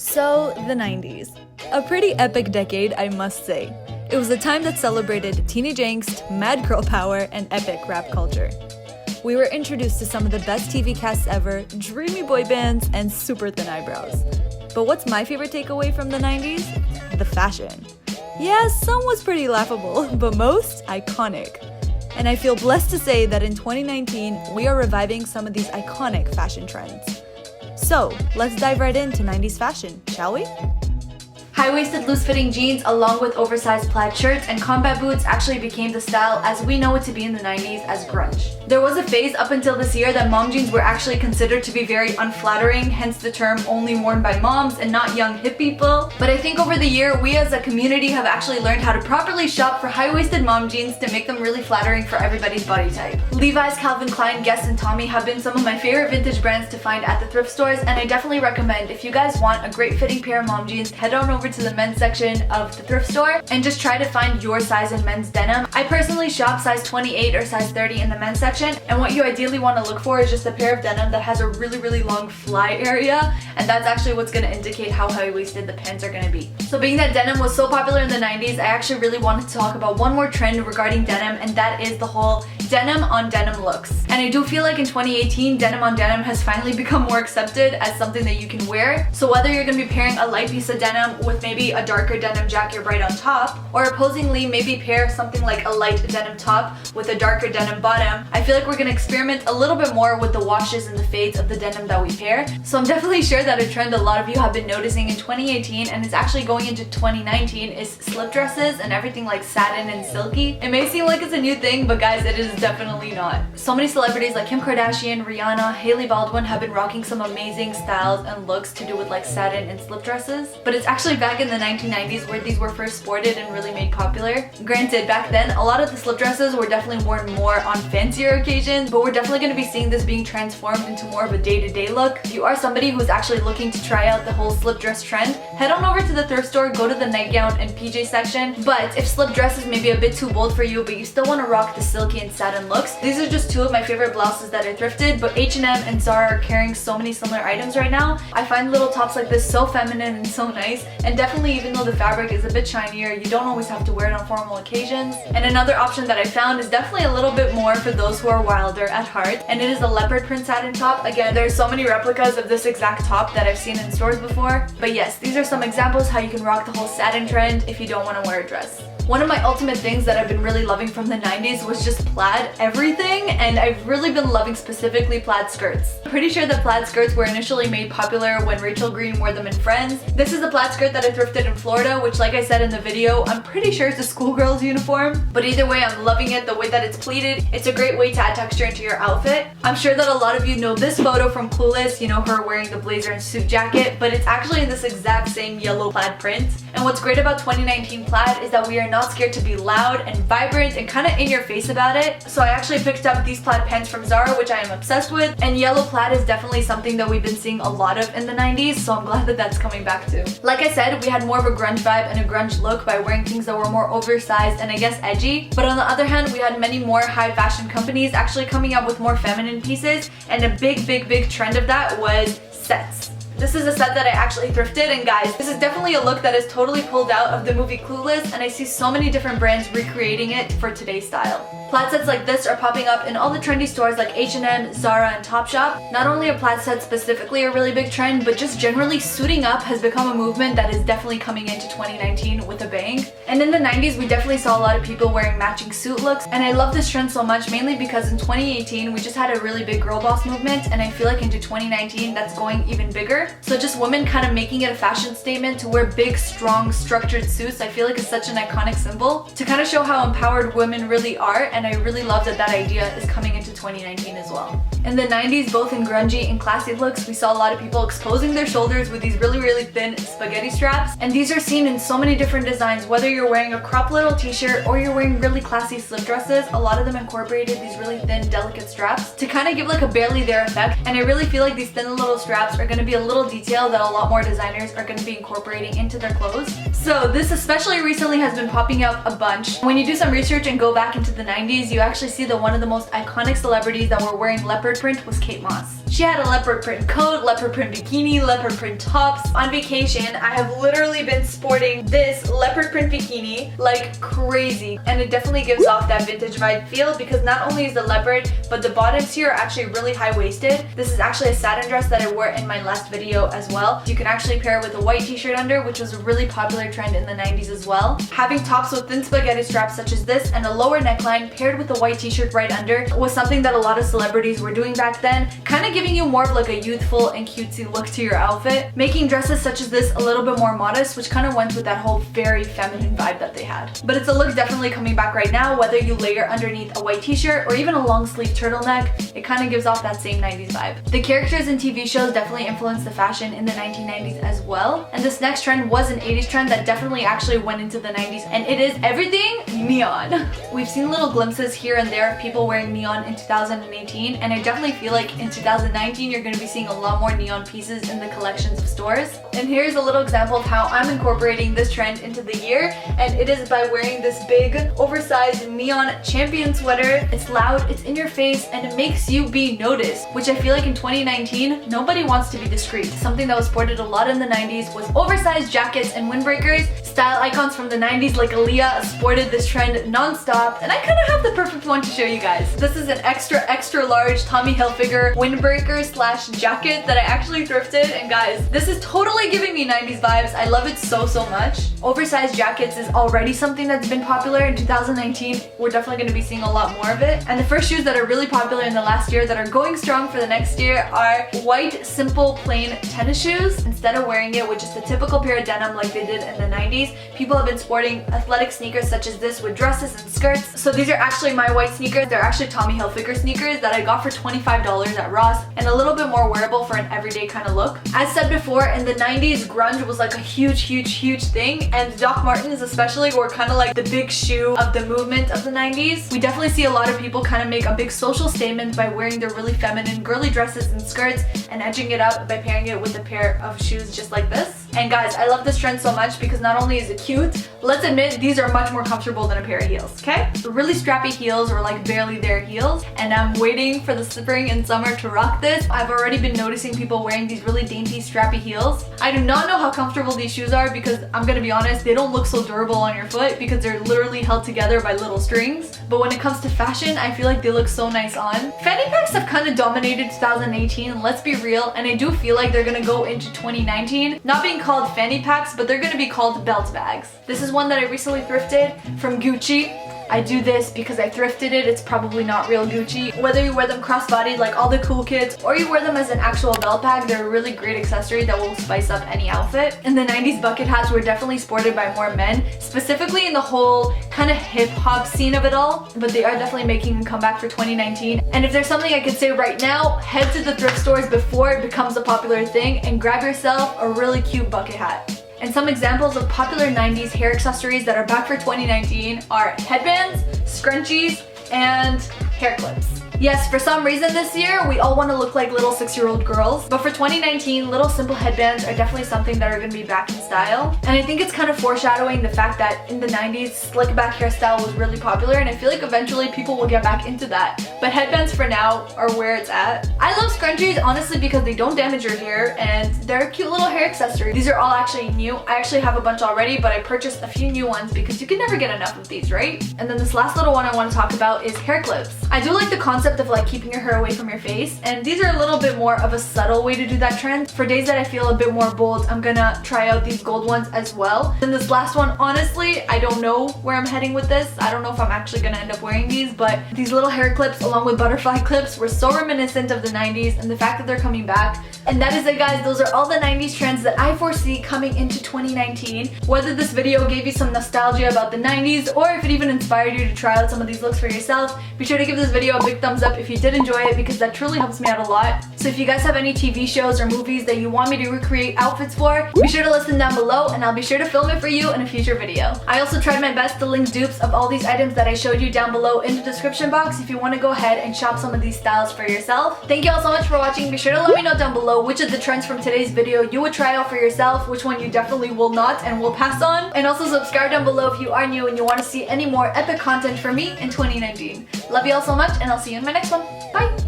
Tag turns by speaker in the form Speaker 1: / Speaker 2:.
Speaker 1: So, the 90s. A pretty epic decade, I must say. It was a time that celebrated teenage angst, mad girl power, and epic rap culture. We were introduced to some of the best TV casts ever, dreamy boy bands, and super thin eyebrows. But what's my favorite takeaway from the 90s? The fashion. Yeah, some was pretty laughable, but most iconic. And I feel blessed to say that in 2019, we are reviving some of these iconic fashion trends. So, let's dive right into 90s fashion, shall we? High-waisted loose-fitting jeans along with oversized plaid shirts and combat boots actually became the style as we know it to be in the 90s as grunge. There was a phase up until this year that mom jeans were actually considered to be very unflattering, hence the term only worn by moms and not young hip people. But I think over the year, we as a community have actually learned how to properly shop for high-waisted mom jeans to make them really flattering for everybody's body type. Levi's, Calvin Klein, Guess, and Tommy have been some of my favorite vintage brands to find at the thrift stores, and I definitely recommend if you guys want a great fitting pair of mom jeans, head on over to the men's section of the thrift store and just try to find your size in men's denim. I personally shop size 28 or size 30 in the men's section, and what you ideally want to look for is just a pair of denim that has a really long fly area, and that's actually what's going to indicate how high-waisted the pants are going to be. So being that denim was so popular in the 90s, I actually really wanted to talk about one more trend regarding denim, and that is the whole denim on denim looks. And I do feel like in 2018, denim on denim has finally become more accepted as something that you can wear. So whether you're going to be pairing a light piece of denim with maybe a darker denim jacket right on top, or opposingly maybe pair something like a light denim top with a darker denim bottom, I feel like we're going to experiment a little bit more with the washes and the fades of the denim that we pair. So I'm definitely sure that a trend a lot of you have been noticing in 2018 and it's actually going into 2019 is slip dresses and everything like satin and silky. It may seem like it's a new thing, but guys, it is definitely not. So many celebrities like Kim Kardashian, Rihanna, Hailey Baldwin have been rocking some amazing styles and looks to do with like satin and slip dresses. But it's actually back in the 1990s where these were first sported and really made popular. Granted, back then, a lot of the slip dresses were definitely worn more on fancier occasions, but we're definitely going to be seeing this being transformed into more of a day-to-day look. If you are somebody who's actually looking to try out the whole slip dress trend, head on over to the thrift store, go to the nightgown and PJ section. But if slip dress is maybe a bit too bold for you, but you still want to rock the silky and satin looks, these are just two of my favorite blouses that I thrifted, but H&M and Zara are carrying so many similar items right now. I find little tops like this so feminine and so nice, and definitely even though the fabric is a bit shinier, you don't always have to wear it on formal occasions. And another option that I found is definitely a little bit more for those who are wilder at heart, and it is a leopard print satin top. Again, there's so many replicas of this exact top that I've seen in stores before, but yes, these are some examples how you can rock the whole satin trend if you don't want to wear a dress. One of my ultimate things that I've been really loving from the 90s was just plaid everything, and I've really been loving specifically plaid skirts. I'm pretty sure that plaid skirts were initially made popular when Rachel Green wore them in Friends. This is a plaid skirt that I thrifted in Florida, which like I said in the video, I'm pretty sure it's a schoolgirl's uniform. But either way, I'm loving it, the way that it's pleated. It's a great way to add texture into your outfit. I'm sure that a lot of you know this photo from Clueless, you know, her wearing the blazer and suit jacket, but it's actually in this exact same yellow plaid print. And what's great about 2019 plaid is that we are not scared to be loud and vibrant and kind of in your face about it. So I actually picked up these plaid pants from Zara, which I am obsessed with, and yellow plaid is definitely something that we've been seeing a lot of in the 90s, so I'm glad that that's coming back too. Like I said, we had more of a grunge vibe and a grunge look by wearing things that were more oversized and I guess edgy, but on the other hand, we had many more high fashion companies actually coming out with more feminine pieces, and a big trend of that was sets. This is a set that I actually thrifted, and guys, this is definitely a look that is totally pulled out of the movie Clueless, and I see so many different brands recreating it for today's style. Plaid sets like this are popping up in all the trendy stores like H&M, Zara, and Topshop. Not only are plaid sets specifically a really big trend, but just generally suiting up has become a movement that is definitely coming into 2019 with a bang. And in the 90s, we definitely saw a lot of people wearing matching suit looks, and I love this trend so much mainly because in 2018, we just had a really big girl boss movement, and I feel like into 2019, that's going even bigger. So just women kind of making it a fashion statement to wear big, strong, structured suits, I feel like is such an iconic symbol to kind of show how empowered women really are, and I really love that that idea is coming into 2019 as well. In the 90s, both in grungy and classy looks, we saw a lot of people exposing their shoulders with these really thin spaghetti straps, and these are seen in so many different designs. Whether you're wearing a crop little t-shirt or you're wearing really classy slip dresses, a lot of them incorporated these really thin, delicate straps to kind of give like a barely there effect, and I really feel like these thin little straps are going to be a little detail that a lot more designers are going to be incorporating into their clothes. So this especially recently has been popping up a bunch. When you do some research and go back into the 90s, you actually see that one of the most iconic celebrities that were wearing leopard print was Kate Moss. She had a leopard print coat, leopard print bikini, leopard print tops. On vacation, I have literally been sporting this leopard print bikini like crazy, and it definitely gives off that vintage vibe feel because not only is the leopard, but the bottoms here are actually really high-waisted. This is actually a satin dress that I wore in my last video as well. You can actually pair it with a white t-shirt under, which was a really popular trend in the 90s as well. Having tops with thin spaghetti straps such as this and a lower neckline paired with a white t-shirt right under was something that a lot of celebrities were doing back then, kind of giving you more of like a youthful and cutesy look to your outfit, making dresses such as this a little bit more modest, which kind of went with that whole very feminine vibe that they had. But it's a look definitely coming back right now, whether you layer underneath a white t-shirt or even a long sleeve turtleneck, it kind of gives off that same 90s vibe. The characters in TV shows definitely influenced the fashion in the 1990s as well, and this next trend was an 80s trend that definitely actually went into the 90s, and it is everything neon. We've seen little glimpses here and there of people wearing neon in 2018, and I definitely feel like in 2019 you're going to be seeing a lot more neon pieces in the collections of stores. And here's a little example of how I'm incorporating this trend into the year, and it is by wearing this big oversized neon champion sweater. It's loud, it's in your face, and it makes you be noticed, which I feel like in 2019 nobody wants to be discreet. Something that was sported a lot in the 90s was oversized jackets and windbreakers. Style icons from the 90s like Aaliyah sported this trend non-stop, and I kind of have the perfect one to show you guys. This is an extra large Tommy Hilfiger windbreaker slash jacket that I actually thrifted, and guys, this is totally giving me 90s vibes. I love it so much. Oversized jackets is already something that's been popular in 2019. We're definitely going to be seeing a lot more of it. And the first shoes that are really popular in the last year that are going strong for the next year are white, simple, plain tennis shoes. Instead of wearing it with just a typical pair of denim like they did in the 90s, people have been sporting athletic sneakers such as this with dresses and skirts. So these are actually my white sneakers. They're actually Tommy Hilfiger sneakers that I got for $25 at Ross, and a little bit more wearable for an everyday kind of look. As said before, in the 90s, grunge was like a huge thing, and Doc Martens especially were kind of like the big shoe of the movement of the 90s. We definitely see a lot of people kind of make a big social statement by wearing their really feminine girly dresses and skirts and edging it up by pairing it with a pair of shoes just like this. And guys, I love this trend so much because not only is it cute, let's admit these are much more comfortable than a pair of heels, okay? The really strappy heels or like barely there heels, and I'm waiting for the spring and summer to rock this. I've already been noticing people wearing these really dainty strappy heels. I do not know how comfortable these shoes are because I'm gonna be honest, they don't look so durable on your foot because they're literally held together by little strings. But when it comes to fashion, I feel like they look so nice on. Fanny Packs have kind of dominated 2018, let's be real, and I do feel like they're gonna go into 2019 not being called Fanny Packs, but they're gonna be called belt bags. This is one that I recently thrifted from Gucci. I do this because I thrifted it. It's probably not real Gucci. Whether you wear them crossbodied like all the cool kids or you wear them as an actual belt bag, they're a really great accessory that will spice up any outfit. In the 90s, bucket hats were definitely sported by more men, specifically in the whole kind of hip-hop scene of it all, but they are definitely making a comeback for 2019. And if there's something I could say right now, head to the thrift stores before it becomes a popular thing and grab yourself a really cute bucket hat. And some examples of popular 90s hair accessories that are back for 2019 are headbands, scrunchies, and hair clips. Yes, for some reason this year, we all want to look like little 6-year-old girls, but for 2019, little simple headbands are definitely something that are going to be back in style. And I think it's kind of foreshadowing the fact that in the 90s, slick back hairstyle was really popular, and I feel like eventually people will get back into that. But headbands for now are where it's at. I love scrunchies, honestly, because they don't damage your hair, and they're a cute little hair accessory. These are all actually new. I actually have a bunch already, but I purchased a few new ones because you can never get enough of these, right? And then this last little one I want to talk about is hair clips. I do like the concept of like keeping your hair away from your face, and these are a little bit more of a subtle way to do that trend. For days that I feel a bit more bold, I'm gonna try out these gold ones as well. Then this last one, honestly, I don't know where I'm heading with this. I don't know if I'm actually gonna end up wearing these, but these little hair clips along with butterfly clips were so reminiscent of the 90s, and the fact that they're coming back. And that is it, guys. Those are all the 90s trends that I foresee coming into 2019. Whether this video gave you some nostalgia about the 90s or if it even inspired you to try out some of these looks for yourself, be sure to give this video a big thumbs up if you did enjoy it, because that truly helps me out a lot. So if you guys have any TV shows or movies that you want me to recreate outfits for, be sure to list them down below and I'll be sure to film it for you in a future video. I also tried my best to link dupes of all these items that I showed you down below in the description box if you want to go ahead and shop some of these styles for yourself. Thank you all so much for watching. Be sure to let me know down below which of the trends from today's video you would try out for yourself, which one you definitely will not and will pass on. And also subscribe down below if you are new and you want to see any more epic content from me in 2019. Love you all so much, and I'll see you in my next one. Bye!